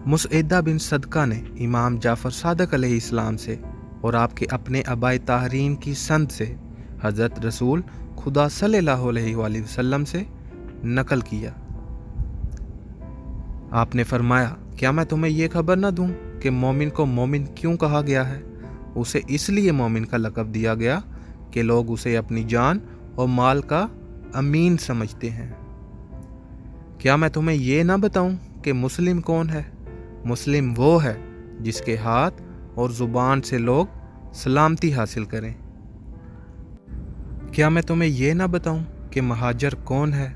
मुसइदा बिन सदका ने इमाम जाफ़र सादक अलैहिस्सलाम से और आपके अपने अबाए ताहरीन की संद से हज़रत रसूल खुदा सल्लल्लाहु अलैहि वसल्लम से नकल किया। आपने फरमाया, क्या मैं तुम्हें ये खबर न दूं कि मोमिन को मोमिन क्यों कहा गया है? उसे इसलिए मोमिन का लक़ब दिया गया कि लोग उसे अपनी जान और माल का अमीन समझते हैं। क्या मैं तुम्हें ये ना बताऊं कि मुस्लिम कौन है? मुस्लिम वो है जिसके हाथ और ज़ुबान से लोग सलामती हासिल करें। क्या मैं तुम्हें ये ना बताऊं कि महाजर कौन है?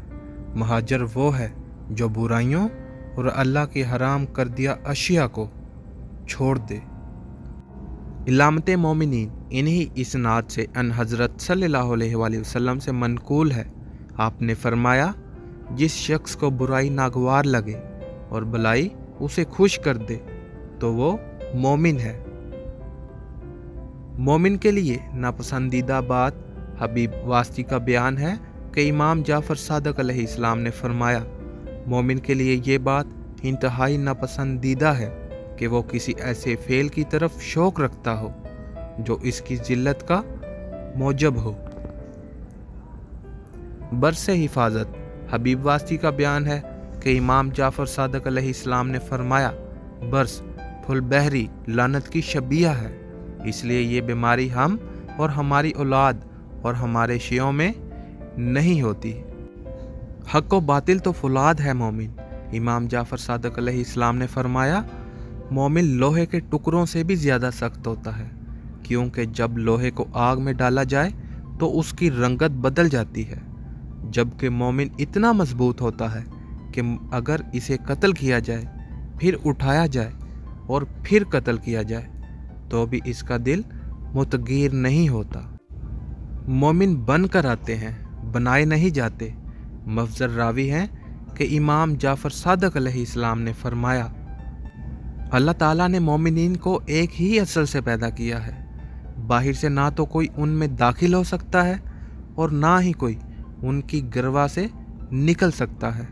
महाजर वो है जो बुराइयों और अल्लाह की हराम कर दिया अशिया को छोड़ दे। इलामत मोमिनीन इन्हीं इसनाद से अन हज़रत सल्लल्लाहु अलैहि वसल्लम से मनकूल है। आपने फरमाया, जिस शख्स को बुराई नागवार लगे और भलाई उसे खुश कर दे तो वो मोमिन है। मोमिन के लिए नापसंदीदा बात हबीब वास्ती का बयान है कि इमाम जाफ़र सादक अलैहिस्सलाम ने फरमाया, मोमिन के लिए ये बात इंतहाई नापसंदीदा है कि वो किसी ऐसे फ़ेल की तरफ शौक़ रखता हो जो इसकी जिल्लत का मौजब हो। बरसे हिफाजत हबीब वास्ती का बयान है कि इमाम जाफ़र सादक अलैहिस्सलाम ने फरमाया, बरस फुल बहरी लानत की शबीहा है, इसलिए ये बीमारी हम और हमारी औलाद और हमारे शियों में नहीं होती। हक़ व बातिल तो फुलाद है मोमिन। इमाम जाफ़र सादक अलैहिस्सलाम ने फरमाया, मोमिन लोहे के टुकड़ों से भी ज़्यादा सख्त होता है, क्योंकि जब लोहे को आग में डाला जाए तो उसकी रंगत बदल जाती है, जबकि मोमिन इतना मजबूत होता है कि अगर इसे कत्ल किया जाए, फिर उठाया जाए और फिर कत्ल किया जाए तो भी इसका दिल मुतगीर नहीं होता। मोमिन बन कर आते हैं, बनाए नहीं जाते। मफजर रावी हैं कि इमाम जाफ़र सादक अलैहिस्सलाम ने फरमाया, अल्लाह ताला ने मोमिनीन को एक ही असल से पैदा किया है। बाहर से ना तो कोई उनमें दाखिल हो सकता है और ना ही कोई उनकी गिरवा से निकल सकता है।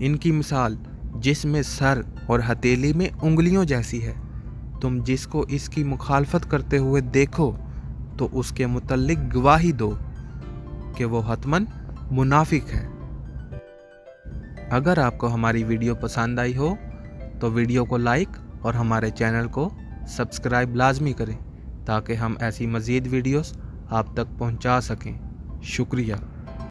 इनकी मिसाल जिसमें सर और हथेली में उंगलियों जैसी है। तुम जिसको इसकी मुखालफत करते हुए देखो तो उसके मुतल्लिक गवाही दो कि वो हतमन मुनाफिक है। अगर आपको हमारी वीडियो पसंद आई हो तो वीडियो को लाइक और हमारे चैनल को सब्सक्राइब लाजमी करें ताकि हम ऐसी मज़ीद वीडियोस आप तक पहुंचा सकें। शुक्रिया।